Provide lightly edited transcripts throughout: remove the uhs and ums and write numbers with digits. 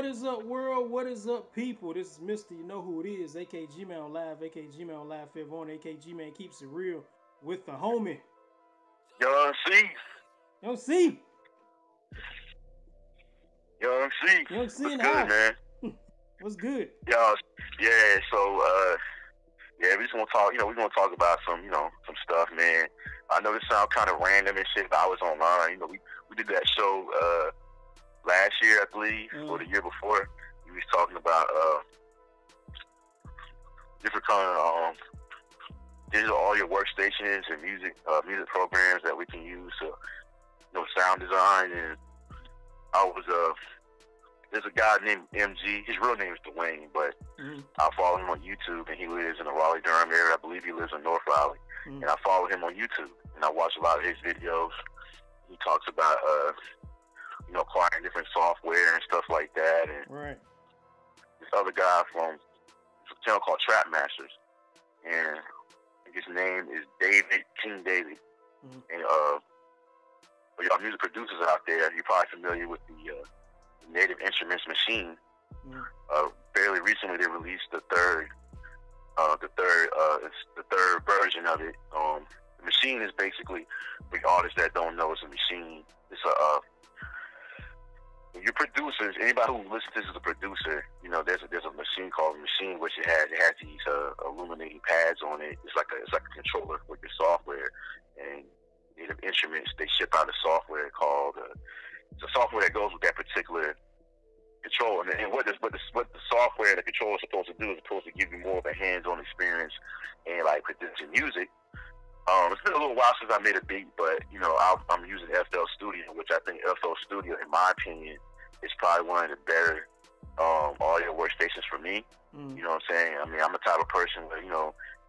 is up, world? What is up, people? This is Mr. You know who it is, aka G-Man Live, aka G-Man Live Fevon, aka G-Man keeps it real with the homie. Young C. Young C. Young C. Young C What's in the good, house. man? What's good? Y'all, yeah, so, we just want to talk, we're going to talk about some stuff, man. I know this sounds kind of random and shit, but I was online. We did that show last year, I believe, or the year before. We was talking about different kind of digital audio workstations and music programs that we can use to, sound design. And I was there's a guy named MG. His real name is Dwayne, but I follow him on YouTube, and he lives in the Raleigh-Durham area. I believe he lives in North Raleigh. And I follow him on YouTube, and I watch a lot of his videos. He talks about, acquiring different software and stuff like that. And this other guy from a channel called Trap Masters, and his name is King David. And for y'all music producers out there, you're probably familiar with the Native Instruments machine. Fairly recently, they released the third version of it. The machine is basically, for artists that don't know, it's a machine. It's when you're producers, anybody who listens to this is a producer. There's a machine called a machine, which it has these illuminating pads on it. It's like a controller with your software. And Native Instruments, they ship out a software called it's a software that goes with that particular control. And what the software, the controller is supposed to do is supposed to give you more of a hands-on experience and like producing music. It's been a little while since I made a beat, but I'm using FL Studio, which I think FL Studio, in my opinion, is probably one of the better audio workstations for me. You know what I'm saying? I mean, I'm the type of person where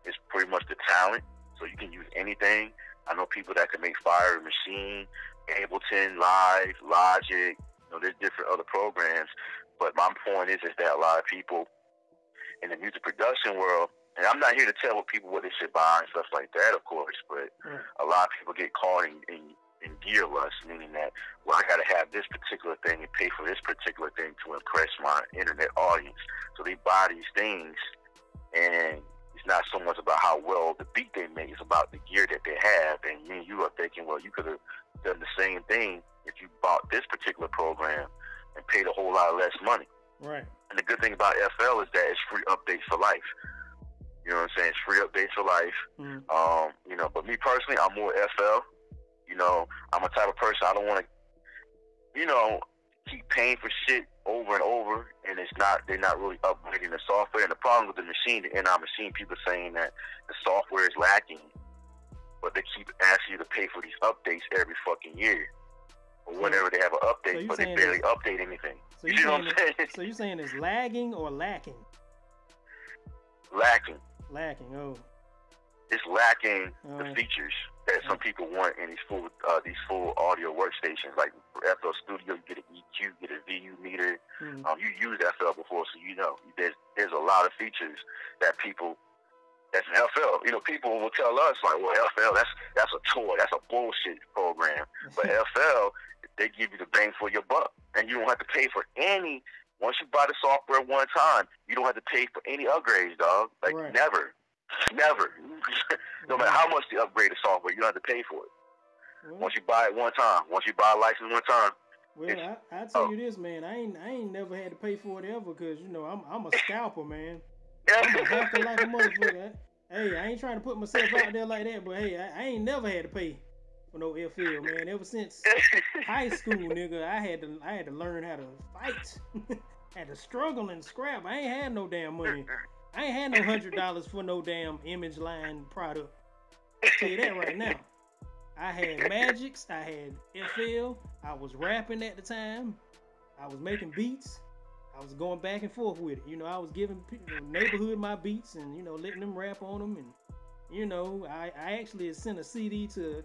it's pretty much the talent, so you can use anything. I know people that can make Fire Machine, Ableton Live, Logic. There's different other programs, but my point is that a lot of people in the music production world, and I'm not here to tell people what they should buy and stuff like that, of course, but a lot of people get caught in gear lust, meaning that, I got to have this particular thing and pay for this particular thing to impress my internet audience. So they buy these things, and it's not so much about how well the beat they make, it's about the gear that they have. And me and you are thinking, well, you could have done the same thing if you bought this particular program and paid a whole lot less money. Right. And the good thing about FL is that it's free updates for life. You know what I'm saying? It's free updates for life. But me personally, I'm more FL. I'm a type of person, I don't want to, keep paying for shit over and over, and they're not really upgrading the software. And the problem with the machine, the NR machine, people saying that the software is lacking, but they keep asking you to pay for these updates every fucking year. Or whenever they have an update, but they barely update anything. So you see what I'm saying? So you're saying it's lagging or lacking? Lacking. Oh. It's lacking the features that some people want in these full audio workstations. Like for FL Studio, you get an EQ, you get a VU meter. You used FL before, so there's a lot of features that that's an FL. People will tell us like, well, FL, that's a toy, that's a bullshit program. But FL, they give you the bang for your buck, and you don't have to pay for any. Once you buy the software one time, you don't have to pay for any upgrades, dog. Like never. No matter how much they upgrade the software, you don't have to pay for it. Once you buy it one time, once you buy a license one time. Well, I tell you this, man. I ain't never had to pay for it ever, because I'm a scalper, man. I'm a hacker like a motherfucker. Hey, I ain't trying to put myself out there like that, but hey, I ain't never had to pay for no FL, man. Ever since high school, nigga, I had to learn how to fight. Had to struggle and scrap. I ain't had no damn money. I ain't had no $100 for no damn image line product. I'll tell you that right now. I had Magics, I had FL, I was rapping at the time, I was making beats, I was going back and forth with it. I was giving neighborhood my beats and, letting them rap on them. And, I actually sent a CD to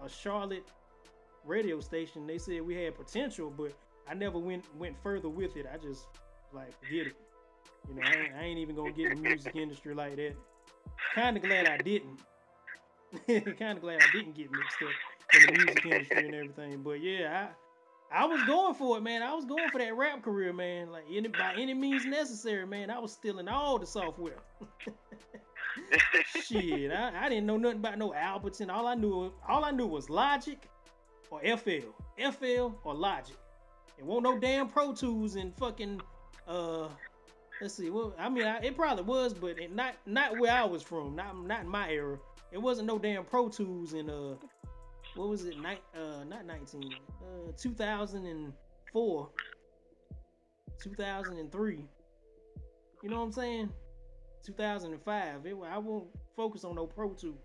a Charlotte radio station. They said we had potential, but I never went further with it. I just, forget it. I ain't even gonna get in the music industry like that. Kind of glad I didn't. Kind of glad I didn't get mixed up in the music industry and everything. But yeah, I was going for it, man. I was going for that rap career, man. Like by any means necessary, man. I was stealing all the software. Shit, I didn't know nothing about no Albertson. All I knew was Logic or FL or Logic. It won't no damn Pro Tools and fucking let's see. Well, I mean, it probably was, but not where I was from. Not in my era. It wasn't no damn Pro Tools in what was it? Not 2004, 2003. You know what I'm saying? 2005. I won't focus on no Pro Tools.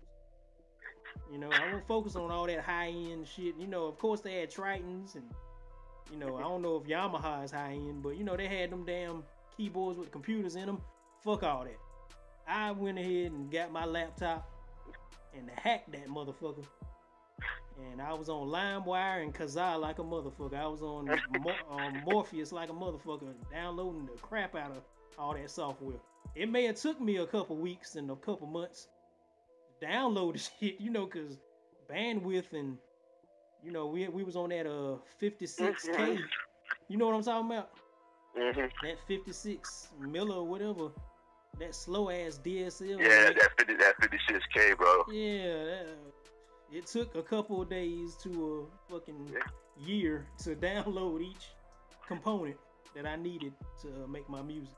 You know, I won't focus on all that high end shit. You know, of course they had Tritons and, you know, I don't know if Yamaha is high end, but you know, they had them damn keyboards with computers in them. Fuck all that. I went ahead and got my laptop and hacked that motherfucker. And I was on LimeWire and Kazaa like a motherfucker. I was on Morpheus like a motherfucker, downloading the crap out of all that software. It may have took me a couple weeks and a couple months to download the shit, you know, cause bandwidth and, you know, we was on that 56K. You know what I'm talking about? That 56 Miller or whatever. That slow ass DSL. Yeah, that 56K, bro. Yeah, it took a couple of days to a fucking year to download each component that I needed to make my music.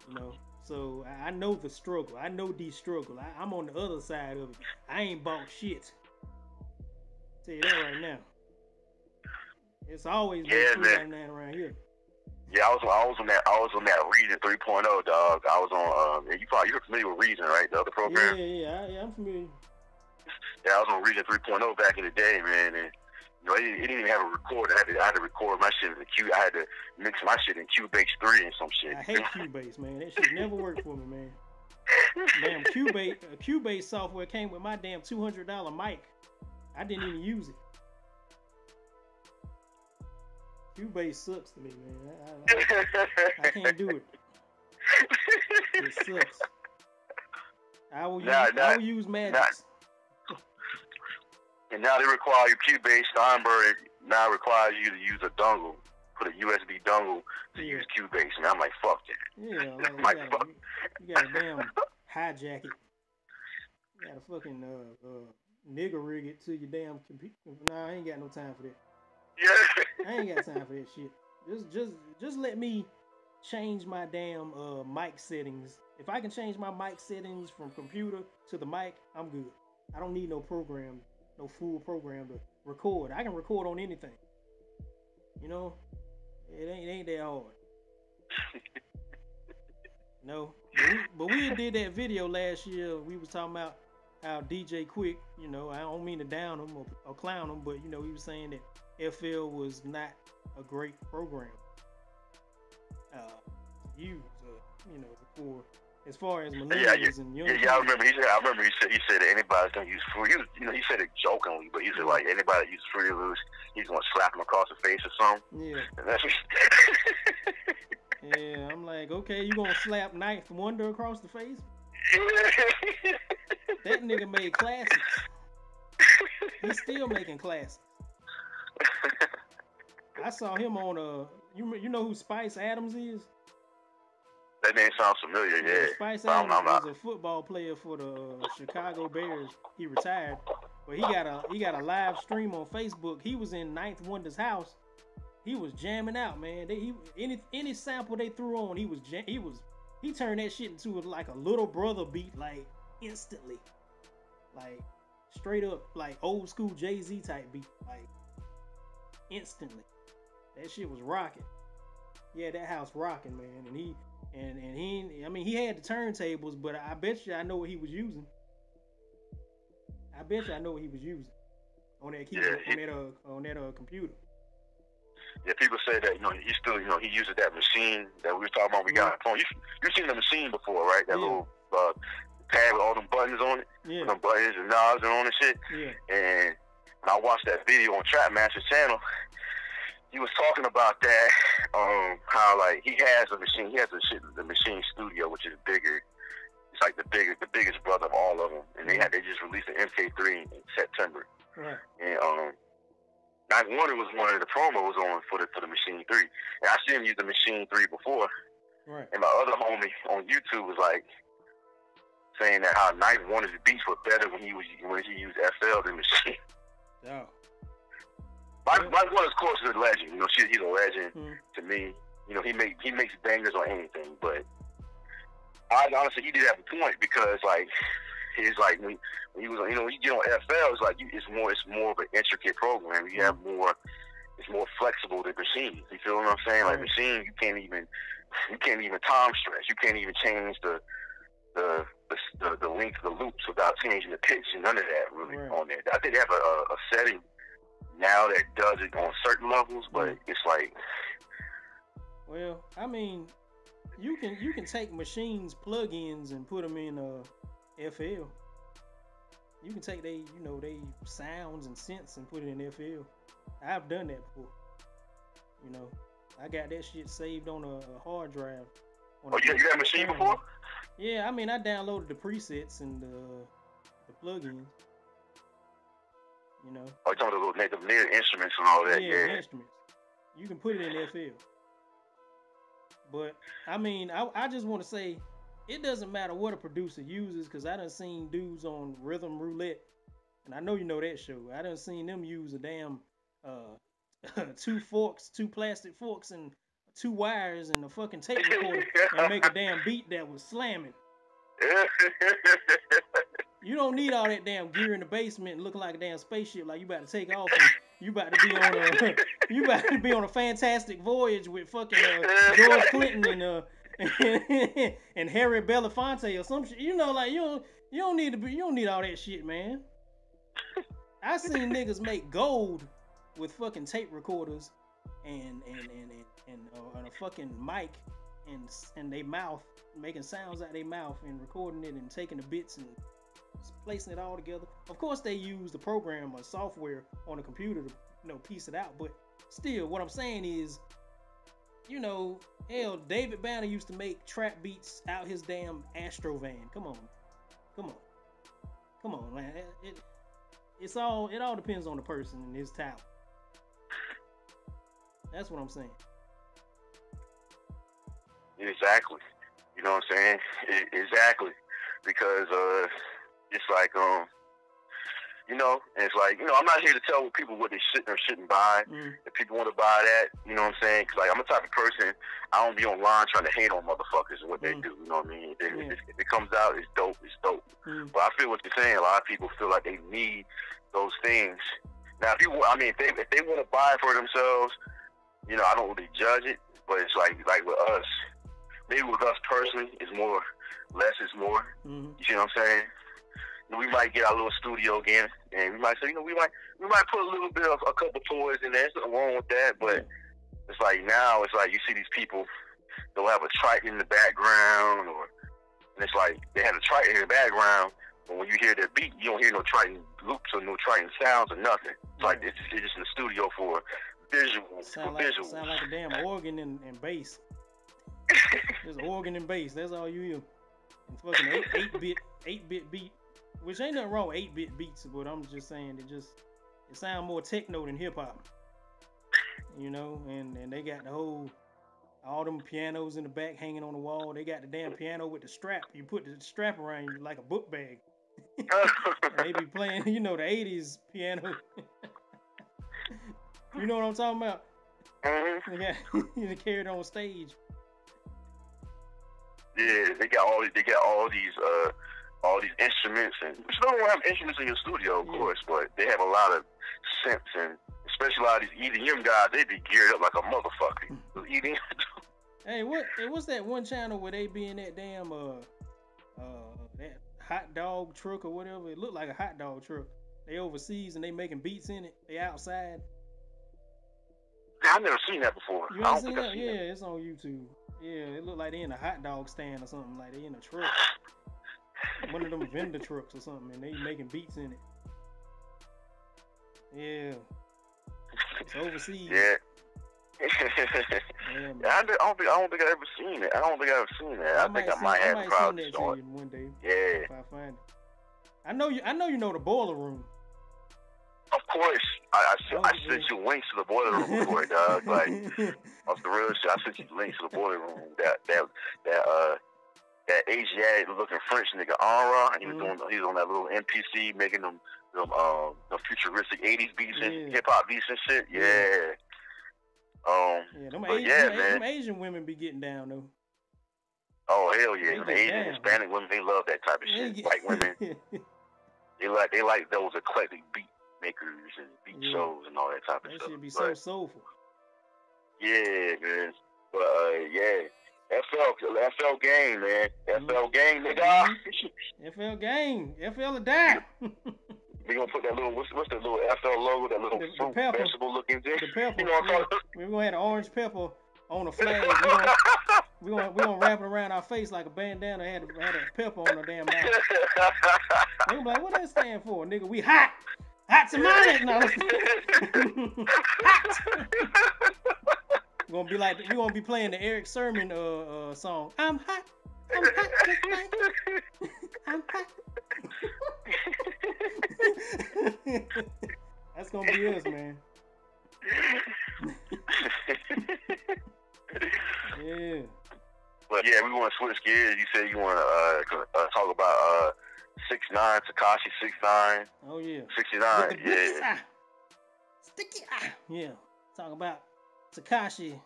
You know, so I know the struggle. I know the struggle. I'm on the other side of it. I ain't bought shit. Tell you that right now. It's always been man. Like around here. Yeah, I was on that Reason 3.0, dog. I was on you're familiar with Reason, right? The other program. Yeah, I'm familiar. Yeah, I was on Reason 3.0 back in the day, man, and you know, it didn't even have a recorder. I had to record my shit in I had to mix my shit in Cubase 3 and some shit. I hate Cubase, man. That shit never worked for me, man. Damn Cubase software came with my damn $200 mic. I didn't even use it. Cubase sucks to me, man. I can't do it. It sucks. I will use Magic. And now they require you Cubase. Steinberg now requires you to use a dongle, put a USB dongle to use Cubase, and I'm like, fuck that. Yeah, like, you gotta damn hijack it. You gotta fucking nigger rig it to your damn computer. Nah, I ain't got no time for that. Yeah. I ain't got time for that shit. Just let me change my damn mic settings. If I can change my mic settings from computer to the mic, I'm good. I don't need no program. No full program to record. I can record on anything. You know, it ain't that hard. No, but we did that video last year. We was talking about how DJ Quick. You know, I don't mean to down him or clown him, but you know, he was saying that FL was not a great program to use. You know, for as far as millennials and young people. I remember he said that anybody's gonna use Fruity. He said it jokingly, but he said like anybody that uses Fruity Loops, he's gonna slap him across the face or something. Yeah. And that's yeah, I'm like, okay, you gonna slap Ninth Wonder across the face? That nigga made classics. He's still making classics. I saw him on you know who Spice Adams is? That name sounds familiar, yeah. Spice Adams is a football player for the Chicago Bears. He retired, but he got a live stream on Facebook. He was in Ninth Wonder's house. He was jamming out, man. Any sample they threw on, he turned that shit into like a Little Brother beat, like instantly, like straight up, like old school Jay-Z type beat, like instantly. That shit was rocking. Yeah, that house rocking, man. And he had the turntables, but I bet you I know what he was using. On that keyboard, on that computer. Yeah, people say that he still he uses that machine that we were talking about. We got on the phone. You've seen the machine before, right? That little pad with all them buttons on it, them buttons and knobs and all that shit. Yeah. And when I watched that video on Trapmaster's channel, he was talking about that, how like he has a machine. He has the machine studio, which is bigger. It's like the biggest brother of all of them. And they just released an MK3 in September. Right. And Knife Wonder was one of the promos on for the Machine 3. And I seen him use the Machine 3 before. Right. And my other homie on YouTube was like saying that how Knife Wonder's beats were better when he used FL than Machine. Oh. Knife Wonder, of course, is a legend. You know, he's a legend to me. You know, he makes bangers on anything. But honestly, he did have a point because like he's like when he was, you know, when you get on FL, it's like it's more of an intricate program. You have more, it's more flexible than Machine. You feel what I'm saying? Like Machine, you can't even time stretch. You can't even change the length of the loops without changing the pitch and none of that really on there. I think they have a setting now that does it on certain levels, but it's like. Well, I mean, you can take Machine's plugins and put them in FL. You can take they sounds and synths and put it in FL. I've done that before. You know, I got that shit saved on a hard drive. You got Machine before? Yeah, I mean, I downloaded the presets and the plugins. You know. Oh, you talking about the native instruments and all that? Yeah, instruments. You can put it in FL. But I mean, I just want to say, it doesn't matter what a producer uses, because I done seen dudes on Rhythm Roulette, and I know you know that show. I done seen them use a damn 2 plastic forks and 2 wires and a fucking tape recorder and make a damn beat that was slamming. You don't need all that damn gear in the basement and looking like a damn spaceship, like you about to take off and you about to be on a fantastic voyage with fucking George Clinton and Harry Belafonte or some shit. You know, like you don't need all that shit, man. I seen niggas make gold with fucking tape recorders and a fucking mic and they mouth, making sounds out their mouth and recording it and taking the bits and placing it all together. Of course, they use the program or software on the computer to piece it out. But still, what I'm saying is, hell, David Banner used to make trap beats out his damn Astro van. Come on, man. It all depends on the person and his talent. That's what I'm saying. Exactly. You know what I'm saying? Exactly. Because it's like and it's like, I'm not here to tell people what they should or shouldn't buy. If people want to buy that, you know what I'm saying? Because like I'm the type of person, I don't be online trying to hate on motherfuckers and what they do. You know what I mean? If it comes out, it's dope. It's dope. But I feel what you're saying. A lot of people feel like they need those things. Now, if they want to buy it for themselves, I don't really judge it. But it's like with us, maybe with us personally, it's more, less is more. You see what I'm saying? We might get our little studio again, and we might say, we might put a little bit of a couple toys in there. There's nothing wrong with that, but it's like now, it's like you see these people, they'll have a Triton in the background, and it's like they have a Triton in the background, but when you hear their beat, you don't hear no Triton loops or no Triton sounds or nothing. It's like it's just in the studio for visuals. Sound like a damn organ and bass. Just organ and bass. That's all you hear. And fucking 8-bit beat. Which ain't nothing wrong with 8-bit beats, but I'm just saying it sounds more techno than hip hop. And they got all them pianos in the back hanging on the wall. They got the damn piano with the strap. You put the strap around you like a book bag. And they be playing, the 80s piano. You know what I'm talking about? They carry it on stage. Yeah, they got all these instruments, and you don't have instruments in your studio, of course, but they have a lot of synths, and especially a lot of these EDM guys, they be geared up like a motherfucker. EDM. Hey, what's that one channel where they be in that damn that hot dog truck or whatever? It looked like a hot dog truck. They overseas and they making beats in it. They outside. I've never seen that before. You ain't seen that? Yeah, it's on YouTube. Yeah, it looked like they in a hot dog stand or something. Like they in a truck. One of them vendor trucks or something, and they making beats in it. Yeah. It's overseas. Yeah. I don't think I've ever seen it. I think I might have probably send that to you one day. Yeah. If I find it. I know you know the Boiler Room. Of course, I sent you links to the boiler room before, dog. Like, off the real shit, I sent you links to the boiler room. That Asiatic looking French nigga Aura, and he was on that little NPC making them futuristic 80s beats and hip hop beats and shit. Yeah. Them Asian women be getting down though. Oh hell yeah, the Asian Hispanic women, they love that type of shit. White women, they like those eclectic beat makers and beat shows and all that type of stuff. That should be so soulful. Yeah, man. But FL gang, man. FL gang, nigga. FL gang. FL or die. We gonna put that little what's the little FL logo, that little fruit vegetable looking thing. The pepper. You know what we're gonna have the orange pepper on the flag. We're gonna wrap it around our face like a bandana. Had a pepper on the damn mouth. They gonna be like, what that stand for, nigga? We hot. Hot tamales. No. Hot. We're gonna be playing the Eric Sermon song. I'm hot. I'm hot. I'm hot. That's gonna be us, man. Yeah. But yeah, we want to switch gears. You said you want to talk about 6ix9ine, Takashi 6ix9ine. Oh yeah. 6ix9ine. Yeah. Sticky eye. Yeah. Talk about Takashi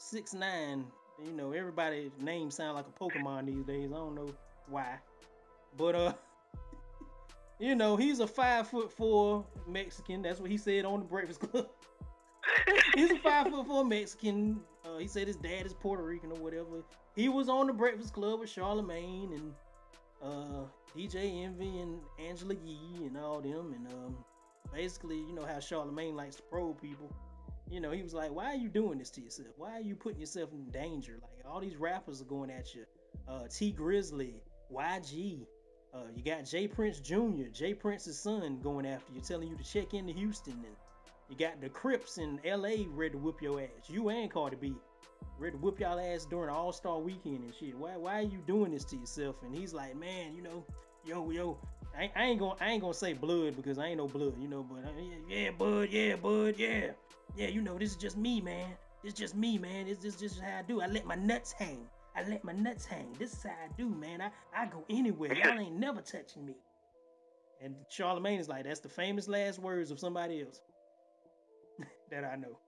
6ix9ine. You know, everybody's name sound like a Pokemon these days. I don't know why, but you know, he's a 5'4" Mexican. That's what he said on the Breakfast Club. He's a 5'4" Mexican. He said his dad is Puerto Rican or whatever. He was on the Breakfast Club with Charlamagne and DJ Envy and Angela Yee and all them. And basically, you know how Charlamagne likes to probe people. You know, he was like, why are you doing this to yourself? Why are you putting yourself in danger? Like, all these rappers are going at you. T Grizzly, YG. You got Jay Prince Jr., Jay Prince's son, going after you, telling you to check into Houston. And you got the Crips in LA ready to whoop your ass. You and Cardi B ready to whoop y'all ass during the All-Star weekend and shit. Why are you doing this to yourself? And he's like, man, you know, yo, I ain't gonna say blood because I ain't no blood, you know, but bud, yeah. Yeah, you know, this is just me, man. It's just me, man. This is how I do. I let my nuts hang. This is how I do, man. I go anywhere. Y'all ain't never touching me. And Charlamagne is like, that's the famous last words of somebody else that I know.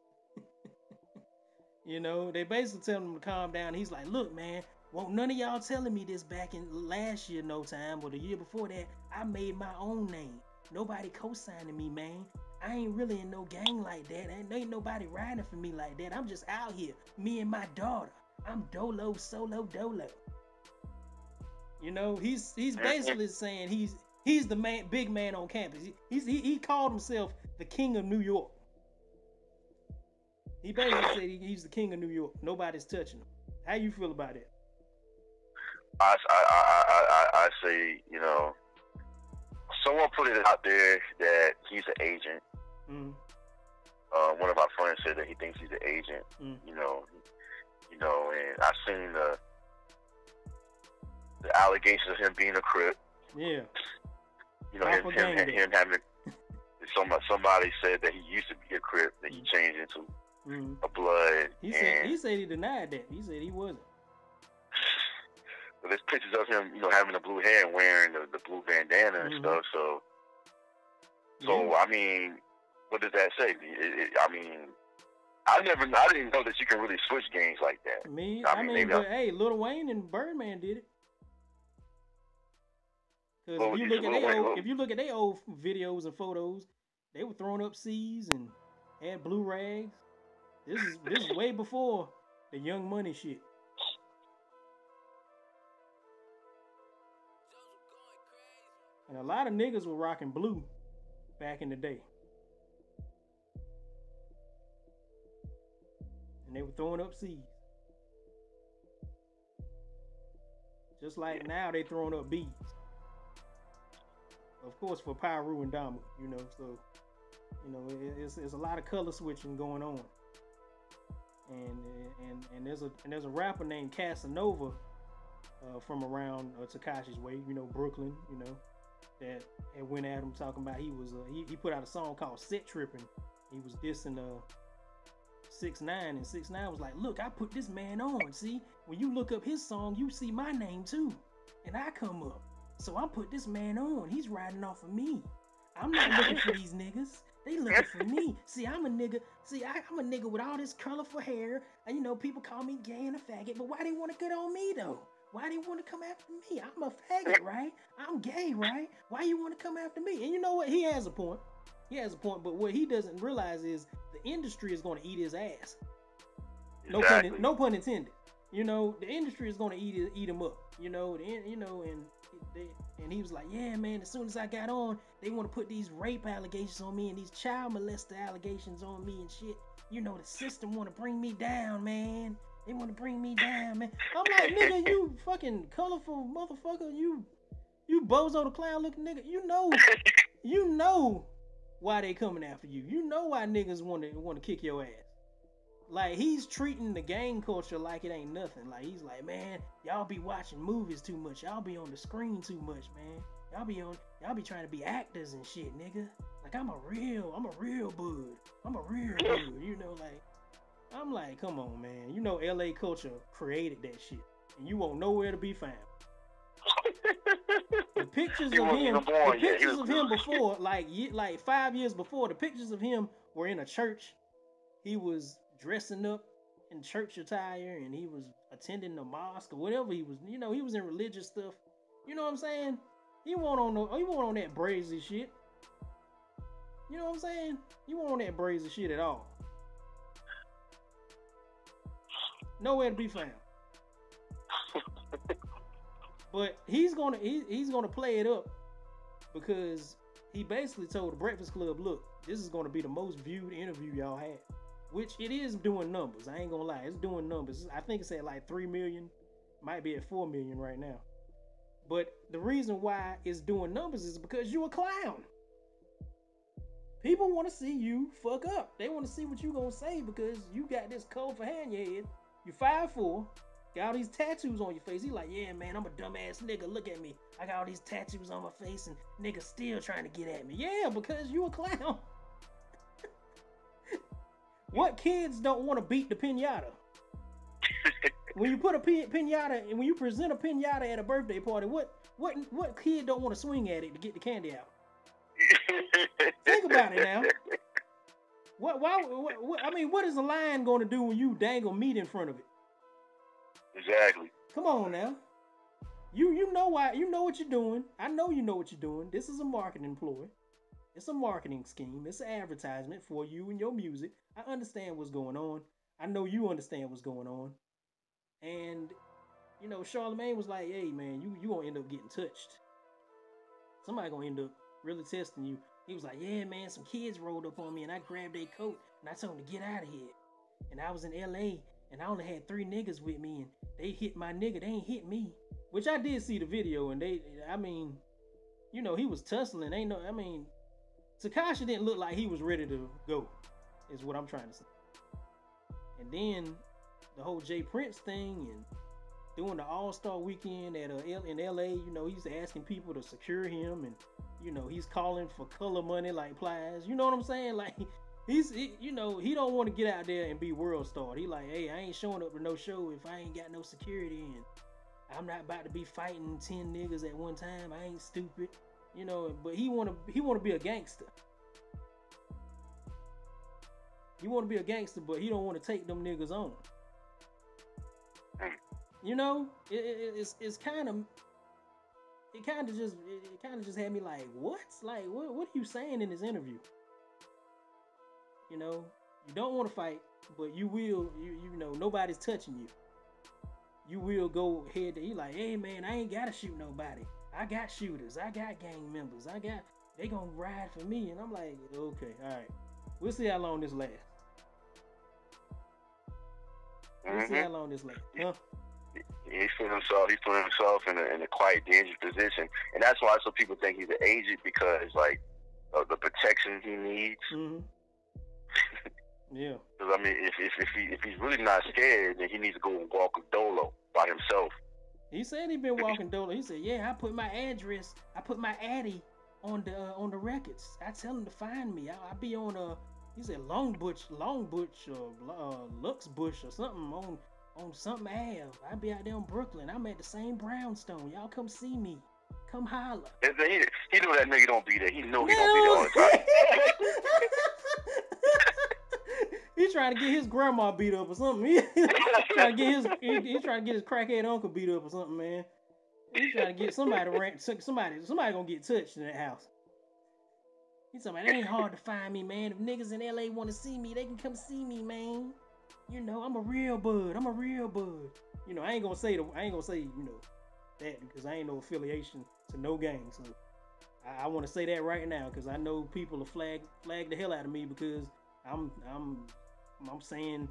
You know, they basically tell him to calm down. He's like, look, man, won't none of y'all telling me this back in last year, no time, or the year before that. I made my own name. Nobody co-signing me, man. I ain't really in no gang like that. Ain't nobody riding for me like that. I'm just out here, me and my daughter. I'm dolo, solo, dolo. You know, he's basically saying he's the man, big man on campus. He called himself the king of New York. He basically said he's the king of New York. Nobody's touching him. How you feel about it? I say, you know, someone put it out there that he's an agent. Mm. One of our friends said that he thinks he's an agent. Mm. You know, and I've seen the allegations of him being a Crip. Yeah. You know, him having somebody said that he used to be a Crip, that he changed into a Blood. He said he denied that. He said he wasn't. But there's pictures of him, you know, having the blue hair and wearing the blue bandana and stuff. So I mean, what does that say? I mean, I didn't know that you can really switch games like that. I mean, but hey, Lil Wayne and Birdman did it. Because if you look at their old videos and photos, they were throwing up C's and had blue rags. This is way before the Young Money shit. And a lot of niggas were rocking blue back in the day. And they were throwing up C's. Just like now they throwing up B's. Of course for Pyru and Damu, you know, so you know it's a lot of color switching going on. And there's a rapper named Casanova from around Takashi's way, you know, Brooklyn, you know. that went at him talking about he was he put out a song called Set Tripping. He was dissing 6ix9ine, and 6ix9ine was like, look, I put this man on. See, when you look up his song, you see my name too, and I come up. So I put this man on. He's riding off of me. I'm not looking for these niggas. They looking for me. See, I'm a nigga. See, I'm a nigga with all this colorful hair. And, you know, people call me gay and a faggot. But why they want to get on me, though? Why they want to come after me? I'm a faggot, right? I'm gay, right? Why you want to come after me? And you know what? He has a point. He has a point. But what he doesn't realize is the industry is going to eat his ass. Exactly. No pun intended. You know, the industry is going to eat him up. You know, and he was like, yeah, man, as soon as I got on, they want to put these rape allegations on me and these child molester allegations on me and shit. You know, the system want to bring me down, man. They want to bring me down, man. I'm like, nigga, you fucking colorful motherfucker. You bozo the clown looking nigga. You know why they coming after you. You know why niggas want to kick your ass. Like, he's treating the gang culture like it ain't nothing. Like, he's like, man, y'all be watching movies too much. Y'all be on the screen too much, man. Y'all be trying to be actors and shit, nigga. Like, I'm a real bud. I'm a real bud, you know, like, I'm like, come on, man. You know, LA culture created that shit, and you won't nowhere to be found. The pictures of him before, like 5 years before, the pictures of him were in a church. He was dressing up in church attire, and he was attending the mosque or whatever he was. You know, he was in religious stuff. You know what I'm saying? He wasn't on that brazy shit. You know what I'm saying? He wasn't on that brazy shit at all. Nowhere to be found. But he's gonna play it up, because he basically told the Breakfast Club, look, this is gonna be the most viewed interview y'all had. Which it is doing numbers. I ain't gonna lie, it's doing numbers. I think it's at like 3 million, might be at 4 million right now. But the reason why it's doing numbers is because you a clown. People want to see you fuck up. They want to see what you gonna say, because you got this cold for hand in your head. You 5'4", got all these tattoos on your face. He like, yeah, man, I'm a dumbass nigga. Look at me. I got all these tattoos on my face, and niggas still trying to get at me. Yeah, because you a clown. What kids don't want to beat the pinata? When you put a pinata, and when you present a pinata at a birthday party, what kid don't want to swing at it to get the candy out? Think about it now. What is a lion going to do when you dangle meat in front of it? Exactly. Come on now. You know why? You know what you're doing. I know you know what you're doing. This is a marketing ploy. It's a marketing scheme. It's an advertisement for you and your music. I understand what's going on. I know you understand what's going on. And, you know, Charlamagne was like, hey, man, you gonna end up getting touched. Somebody gonna end up really testing you. He was like, yeah, man, some kids rolled up on me, and I grabbed their coat, and I told them to get out of here. And I was in LA, and I only had 3 niggas with me, and they hit my nigga. They ain't hit me. Which I did see the video, and you know, he was tussling. Takashi didn't look like he was ready to go, is what I'm trying to say. And then the whole Jay Prince thing, and doing the All-Star weekend in LA, you know, he's asking people to secure him, and, you know, he's calling for color money like Plies. You know what I'm saying? Like, you know, he don't want to get out there and be world star. He like, hey, I ain't showing up to no show if I ain't got no security, and I'm not about to be fighting 10 niggas at one time. I ain't stupid. You know, but he wanna be a gangster. He wanna be a gangster, but he don't want to take them niggas on. You know, it kind of just had me like, what? Like, what are you saying in this interview? You know, you don't want to fight, but you will. You know, nobody's touching you. You will go head to. He like, hey man, I ain't gotta shoot nobody. I got shooters. I got gang members. They gonna ride for me. And I'm like, okay, all right. We'll see how long this lasts. We'll see how long this lasts. Huh? He's putting himself in a quite dangerous position. And that's why some people think he's an agent, because, like, of the protection he needs. Mm-hmm. Yeah. Because, I mean, if he's really not scared, then he needs to go and walk a dolo by himself. He said he been walking dolo. He said, yeah, I put my address, I put my addy on the records. I tell him to find me. I be on he said Long Bush or Lux Bush or something on something Ave. I be out there in Brooklyn. I'm at the same brownstone. Y'all come see me. Come holler. He know that nigga don't be there. He know he don't be there all the time. He's trying to get his grandma beat up or something. He's trying to get his crackhead uncle beat up or something, man. He's trying to get somebody gonna get touched in that house. He's talking, it ain't hard to find me, man. If niggas in LA want to see me, they can come see me, man. You know, I'm a real bud. You know, I ain't gonna say that because I ain't no affiliation to no gang. So I want to say that right now because I know people will flag the hell out of me because I'm saying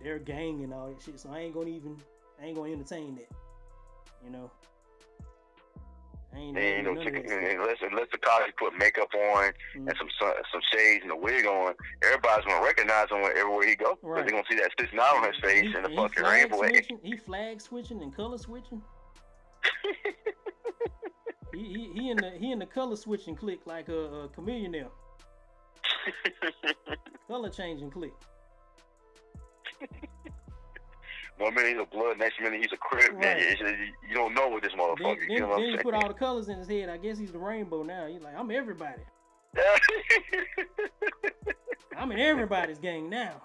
they're gang and all that shit. So I ain't gonna entertain that. You know. Unless takashi put makeup on and some shades and a wig on, everybody's gonna recognize him everywhere he go. Because they're gonna see that 6ix9ine on his face and the fucking rainbow. He flag switching and color switching. he in the color switching clique like a chameleon. Color changing clique. 1 minute he's a blood, next minute he's a crib. Right. You don't know what this motherfucker. Then you put all the colors in his head. I guess he's the rainbow now. He's like, I'm everybody. I'm in everybody's gang now.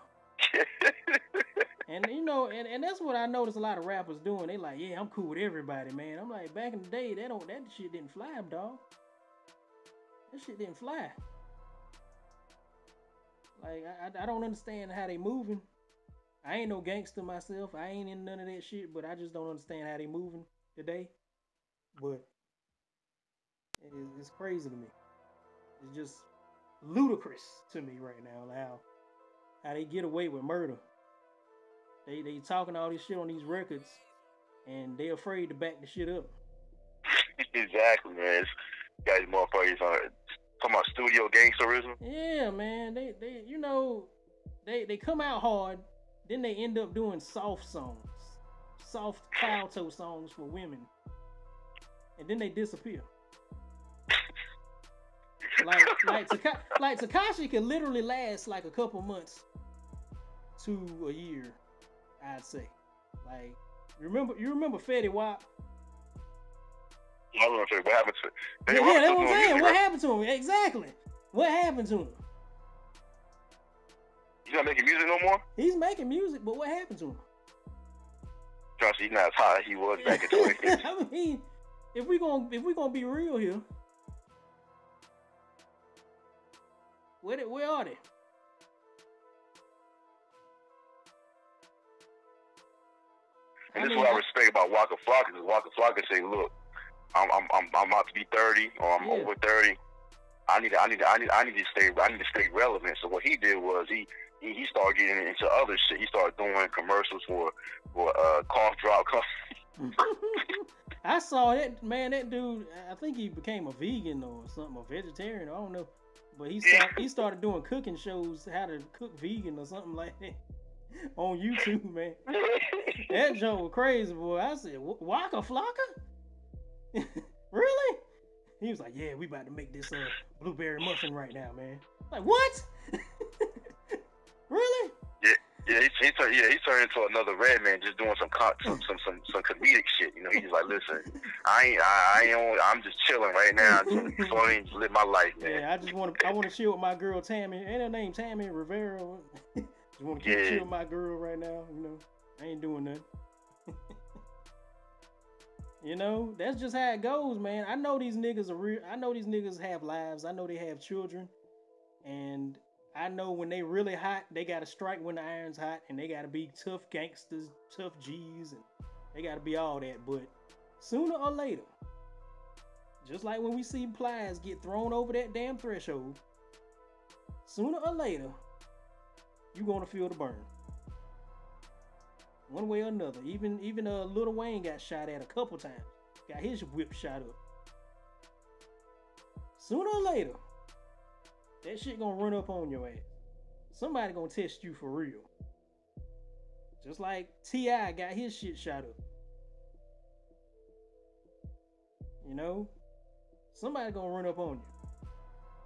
And you know, and that's what I noticed a lot of rappers doing. They like, yeah, I'm cool with everybody, man. I'm like, back in the day, that shit didn't fly, dog. That shit didn't fly. Like, I don't understand how they moving. I ain't no gangster myself. I ain't in none of that shit, but I just don't understand how they moving today. But it's crazy to me. It's just ludicrous to me right now how they get away with murder. They talking all this shit on these records, and they afraid to back the shit up. Exactly, man. Guys, motherfuckers talking about studio gangsterism. Yeah, man. They come out hard. Then they end up doing soft songs, soft cow toe songs for women, and then they disappear. like takashi can literally last like a couple months to a year, I'd say. Like, you remember Fetty Wap? I don't know what happened to him. Yeah, that's what I'm saying. What happened to him? Exactly. What happened to him? He's not making music no more? He's making music, but what happened to him? He's not as hot as he was back in 2015. I mean, if we gonna be real here, where are they? And this is what I respect about Waka Flocka, because Waka Flocka say, look, I'm about to be 30 or I'm over 30. I need to stay relevant. So what he did was he started getting into other shit. He started doing commercials for cough drop. I saw that, man. That dude, I think he became a vegan or something, a vegetarian. I don't know, but he started doing cooking shows, how to cook vegan or something like that on YouTube, man. That joke was crazy, boy. I said, Waka Flocka? Really? He was like, yeah, we about to make this blueberry muffin right now, man. Like, what? Really? Yeah, he turned into another Redman, just doing some comedic shit. You know, he's like, listen, I'm just chilling right now, just funny, just live my life, man. Yeah, I want to chill with my girl Tammy. Ain't her name Tammy Rivera? Just want to keep chill with my girl right now. You know, I ain't doing nothing. You know, that's just how it goes, man. I know these niggas are real. I know these niggas have lives. I know they have children. And I know when they really hot, they got to strike when the iron's hot. And they got to be tough gangsters, tough G's. And they got to be all that. But sooner or later, just like when we see pliers get thrown over that damn threshold, sooner or later, you're going to feel the burn. One way or another. Even Lil Wayne got shot at a couple times. Got his whip shot up. Sooner or later, that shit gonna run up on your ass. Somebody gonna test you for real. Just like T.I. got his shit shot up. You know, somebody gonna run up on you,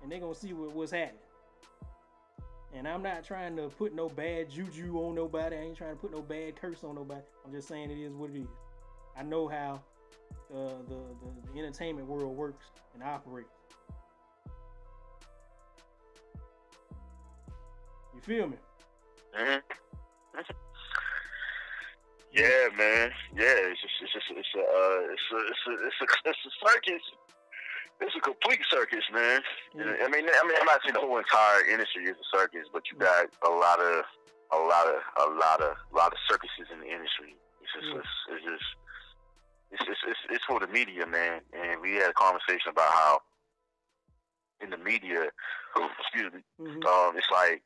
and they gonna see what's happening. And I'm not trying to put no bad juju on nobody. I ain't trying to put no bad curse on nobody. I'm just saying it is what it is. I know how the entertainment world works and operates. You feel me? Mm-hmm. Yeah, man. Yeah, it's a circus. It's a complete circus, man. Yeah. I mean, I'm not saying the whole entire industry is a circus, but you got a lot of circuses in the industry. It's for the media, man. And we had a conversation about how in the media, excuse me, it's like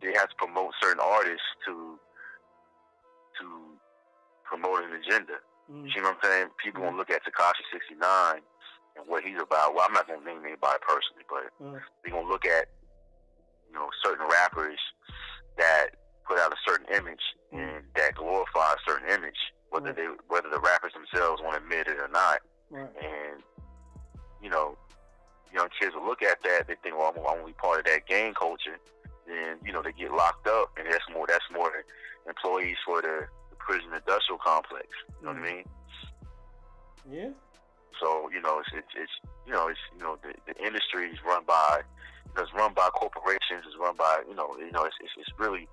they have to promote certain artists to promote an agenda. You see what I'm saying? People gonna look at Takashi 6ix9ine and what he's about. Well, I'm not gonna name anybody personally, but they're gonna look at, you know, certain rappers that put out a certain image and that glorify a certain image, whether the rappers themselves want to admit it or not. Right. And you know, young kids will look at that, they think, well, I'm gonna be part of that gang culture. Then, you know, they get locked up, and that's more employees for the prison industrial complex. You know what I mean? Yeah. So, you know, the industry is run by corporations. It's run by, it's really,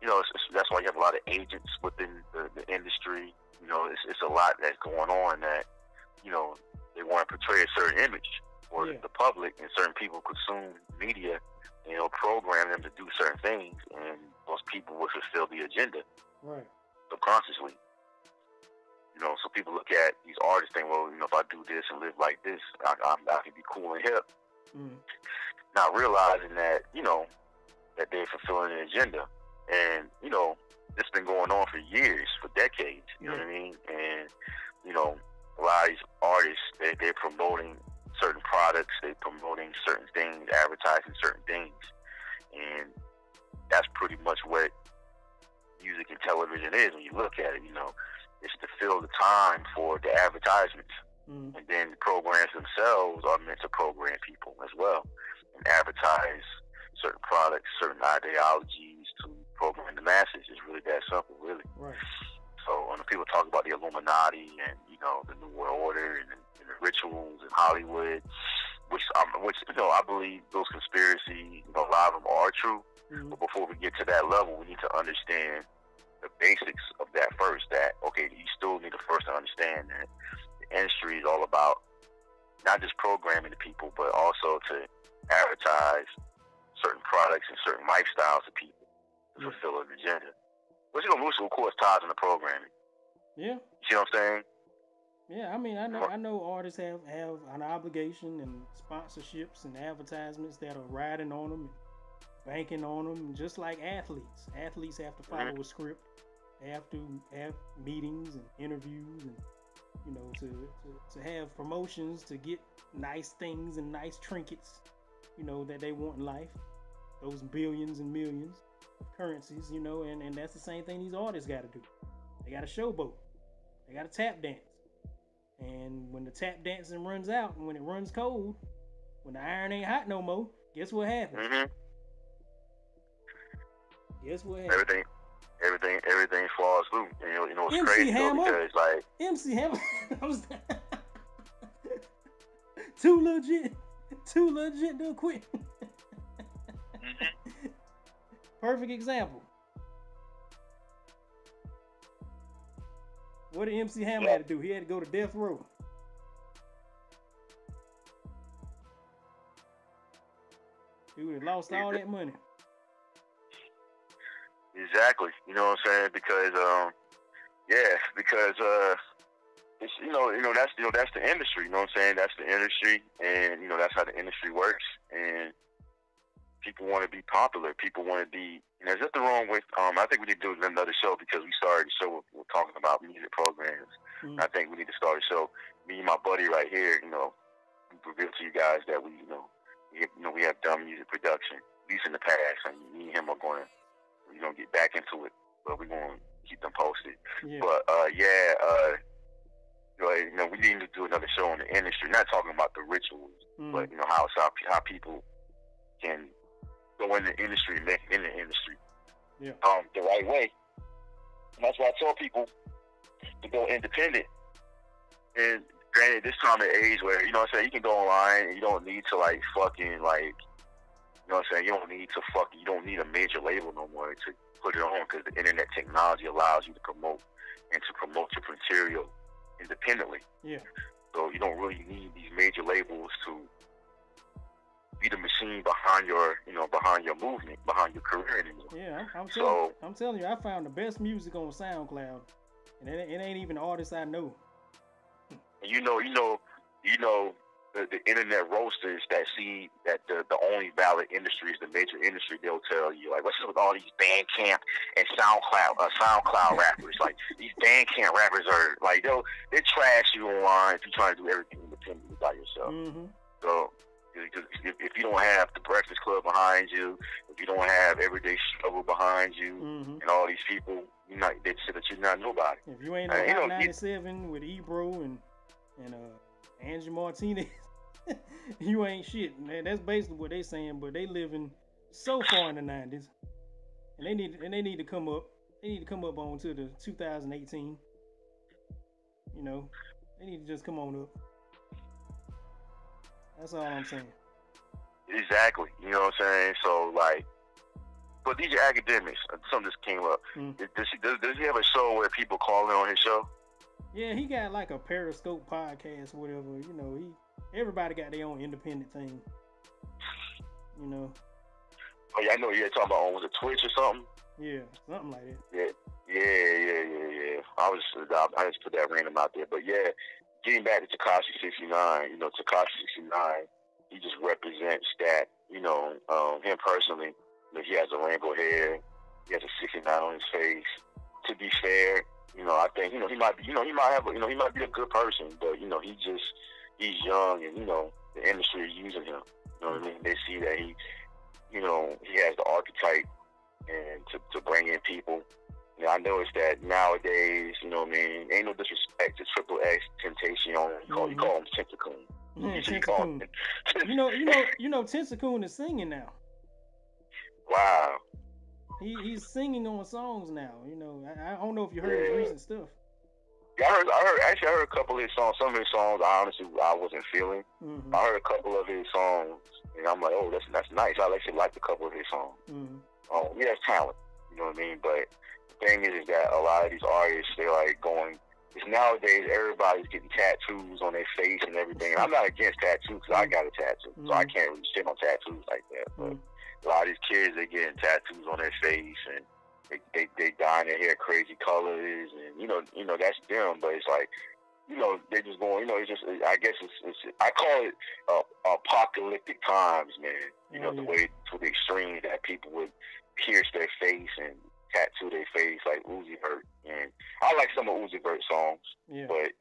that's why you have a lot of agents within the industry. You know, it's a lot that's going on that, you know, they want to portray a certain image for the public, and certain people consume media, you know, program them to do certain things, and those people will fulfill the agenda. Right. Subconsciously. You know, so people look at these artists think, well, you know, if I do this and live like this, I can be cool and hip. Not realizing that, you know, that they're fulfilling an agenda. And, you know, it's been going on for years, for decades, you know what I mean? And, you know, a lot of these artists, they're promoting certain products, they're promoting certain things, advertising certain things. And that's pretty much what music and television is when you look at it, you know. It's to fill the time for the advertisements. And then the programs themselves are meant to program people as well and advertise certain products, certain ideologies to program the masses. It's really that simple, really. Right. So when people talk about the Illuminati and, you know, the New World Order and the rituals in Hollywood, which you know, I believe those conspiracies, you know, a lot of them are true. But before we get to that level, we need to understand the basics of that first. That, okay, you still need to first understand that the industry is all about not just programming the people, but also to advertise certain products and certain lifestyles to people to fulfill an agenda. Which, you know, of course, ties into programming. Yeah. You see what I'm saying? Yeah, I mean, I know artists have an obligation and sponsorships and advertisements that are riding on them, banking on them, just like athletes. Athletes have to follow a script. They have to have meetings and interviews, and, you know, to have promotions, to get nice things and nice trinkets, you know, that they want in life. Those billions and millions of currencies, you know, and that's the same thing these artists got to do. They got to showboat. They got to tap dance. And when the tap dancing runs out, and when it runs cold, when the iron ain't hot no more, guess what happens? Guess what happens? Everything falls through. You know, it's MC crazy Hammer, though, because like MC Hammer, too legit to quit. Perfect example. What did MC Hammer have to do? He had to go to death row. He would have lost all that money. Exactly. You know what I'm saying? Because it's that's the industry. You know what I'm saying? That's the industry, and you know that's how the industry works. And people want to be popular. People want to be. You know, there's nothing wrong with. I think we need to do another show because we started the show. We're talking about music programs. I think we need to start a show. Me and my buddy right here. You know, reveal to you guys that we have done music production, at least in the past, and me and him are going to, you know, get back into it, but we're going to keep them posted. Yeah. But we need to do another show on the industry. Not talking about the rituals, but how people can go in the industry and make it in the industry, the right way. And that's why I tell people to go independent. And granted, this time of age where you can go online and you don't need to you don't need a major label no more to put it on, because the internet technology allows you to promote your material independently. Yeah. So you don't really need these major labels to be the machine behind your movement, behind your career anymore. Yeah, I'm telling you, I found the best music on SoundCloud, and it ain't even artists I know. The internet roasters that see that the only valid industry is the major industry, they'll tell you, like, what's up with all these Bandcamp and SoundCloud rappers? Like, these Bandcamp rappers are like, they trash you online if you're trying to do everything independently by yourself. Mm-hmm. So if you don't have the Breakfast Club behind you, if you don't have Everyday Struggle behind you, and all these people, they say that you're not nobody. If you ain't on 97 with Ebro and Angie Martinez, you ain't shit, man. That's basically what they saying. But they living so far in the 90s, and they need to come up. They need to come up on to the 2018. They need to just come on up. That's all I'm saying. Exactly. You know what I'm saying? So but these are academics. Something just came up. Does he have a show where people call in on his show? Yeah, he got like a Periscope podcast, whatever. Everybody got their own independent thing. Oh yeah, I know you're talking about, was it Twitch or something? Yeah, something like that. Yeah. I just put that random out there, but yeah, getting back to takashi 6ix9ine, takashi 6ix9ine, he just represents that. Him personally, he has a rainbow hair, he has a 69 on his face. To be fair, I think he might be, he might be a good person, but he's young, and the industry is using him. You know what I mean? They see that he has the archetype and to bring in people. And I noticed that nowadays, ain't no disrespect to XXX Temptation. You call him Tentacoon. Tentacoon. Tentacoon is singing now. Wow. He's singing on songs now. I don't know if you heard his recent stuff. Yeah, I heard a couple of his songs. Some of his songs, I wasn't feeling. Mm-hmm. I heard a couple of his songs, and I'm like, oh, that's nice. I actually liked a couple of his songs. Mm-hmm. He has talent. You know what I mean? But the thing is that a lot of these artists, they're like going. Because nowadays everybody's getting tattoos on their face and everything. I'm not against tattoos because I got a tattoo, so I can't really shit on tattoos like that. But a lot of these kids, they getting tattoos on their face, and they dyeing their hair crazy colors, and that's them. But it's like, they're just going, it's just, I guess it's I call it apocalyptic times, man. The way to the extreme that people would pierce their face and tattoo their face like Uzi Vert. And I like some of Uzi Vert's songs, but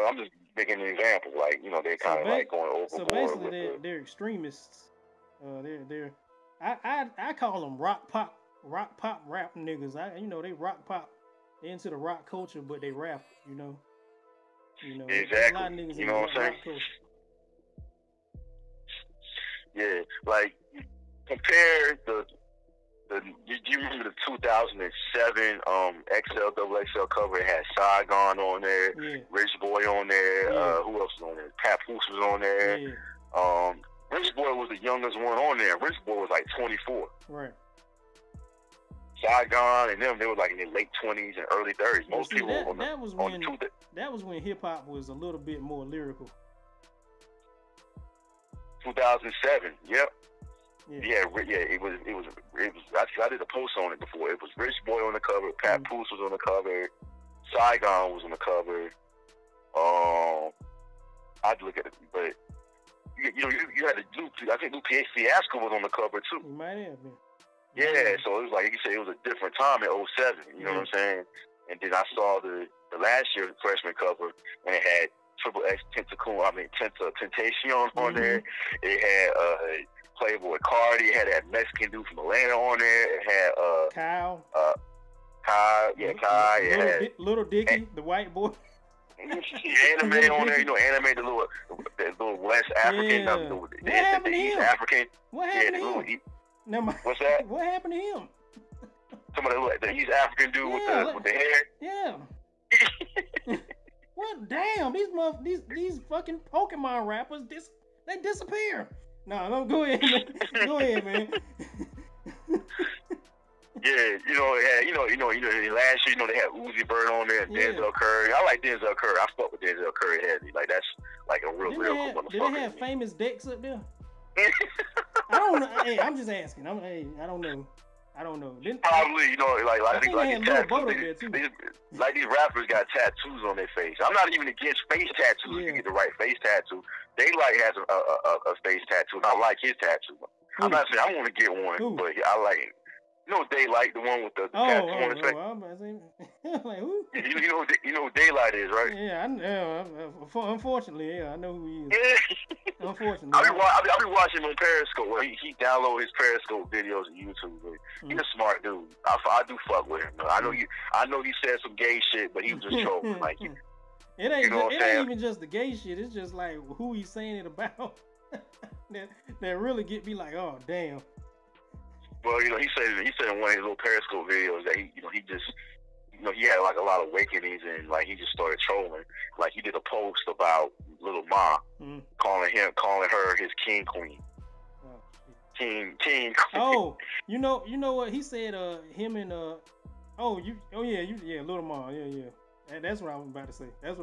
I'm just making an example. Like, they're kind of like going overboard. So basically, they're extremists. I call them rock pop rap niggas. They rock pop. They into the rock culture, but they rap. Exactly. A lot of niggas in the rock culture. Yeah, like compare the. Do you remember the 2007 XL cover? It had Saigon on there, Rich Boy on there. Who else was on there? Papoose was on there. Yeah. Rich Boy was the youngest one on there. Rich Boy was like 24. Right. Saigon and them, they were like in their late 20s and early 30s. Most people that was when hip hop was a little bit more lyrical. 2007. Yep. Yeah, it was. I did a post on it before. It was Rich Boy on the cover, Papoose was on the cover, Saigon was on the cover. I'd look at it, but you had a Lupe. I think Lupe Fiasco was on the cover too. He might have been. Yeah, so it was like you say, it was a different time in 07. You know what I'm saying? And then I saw the last year's freshman cover, and it had XXX Temptation on there. It had Playboy Cardi. It had that Mexican dude from Atlanta on there. It had Kyle. Kyle. Yeah, Kyle. Little Dicky, the white boy. Anime on there, you know, anime the little West African, Yeah. the East African. What happened to him? What's that? What happened to him? Somebody like the East African dude with the hair. Yeah. What? Damn, these fucking Pokemon rappers, they disappear. No, go ahead, man. Go ahead, man. Yeah, last year, they had Uzi Bird on there, Denzel Curry. I like Denzel Curry. I fuck with Denzel Curry heavy. Like, that's like a real cool motherfucker. Did they have famous decks up there? I don't know. Hey, I'm just asking. I don't know. Probably, like these rappers got tattoos on their face. I'm not even against face tattoos. Yeah. If you get the right face tattoo. Daylight has a face tattoo, and I like his tattoo. I'm not saying I want to get one, but I like it. You know Daylight, the one with the tattoo on his face. Like, who? You know who Daylight is, right? Yeah, I know. Unfortunately, yeah, I know who he is. Yeah. Unfortunately, I be watching him on Periscope. Where he download his Periscope videos on YouTube. He's a smart dude. I do fuck with him. I know he said some gay shit, but he was just trolling. Like, it ain't even just the gay shit. It's just like who he's saying it about. that really get me like, oh damn. Well, he said in one of his little Periscope videos that he just, he had like a lot of awakenings and like he just started trolling. Like he did a post about Little Ma, calling her his king queen. Oh, king queen. Oh, you know what he said? Him and Little Ma, yeah. That's what I was about to say. I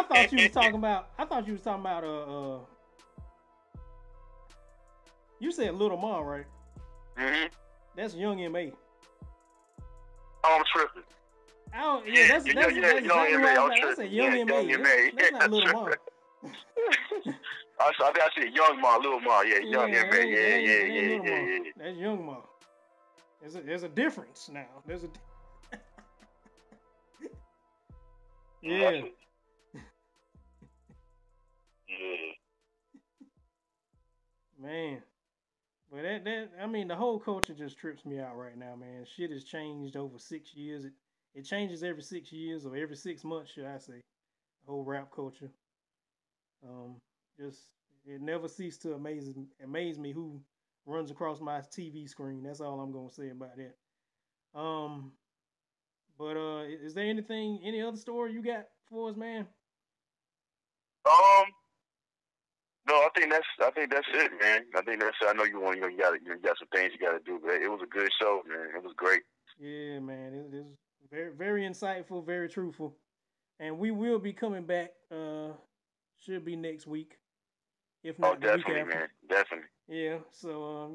thought you was talking about you said Little Ma, right? Mm-hmm. That's Young M.A. Oh, I'm tripping. That's Young M.A. I said Young M.A. That's not Little Ma. I said Young Ma, Little Ma. Yeah, Young M.A. Yeah. That's Young Ma. There's a difference now. Yeah. Yeah. Man. But the whole culture just trips me out right now, man. Shit has changed over 6 years. It changes every 6 years or every 6 months, should I say. The whole rap culture. It never ceases to amaze me who runs across my TV screen. That's all I'm gonna say about that. But is there any other story you got for us, man? No, I think that's it, man. I think that's it. I know you got some things you got to do, but it was a good show, man. It was great. Yeah, man. It was very, very insightful, very truthful, and we will be coming back. Should be next week, if not the week after. Man, definitely. Yeah. So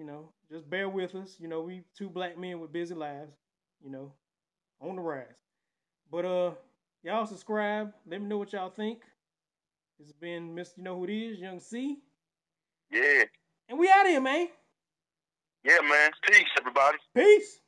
just bear with us. We two black men with busy lives. On the rise. But y'all subscribe. Let me know what y'all think. It's been Mr. You Know Who It Is, Young C. Yeah. And we out here, man. Yeah, man. Peace, everybody. Peace.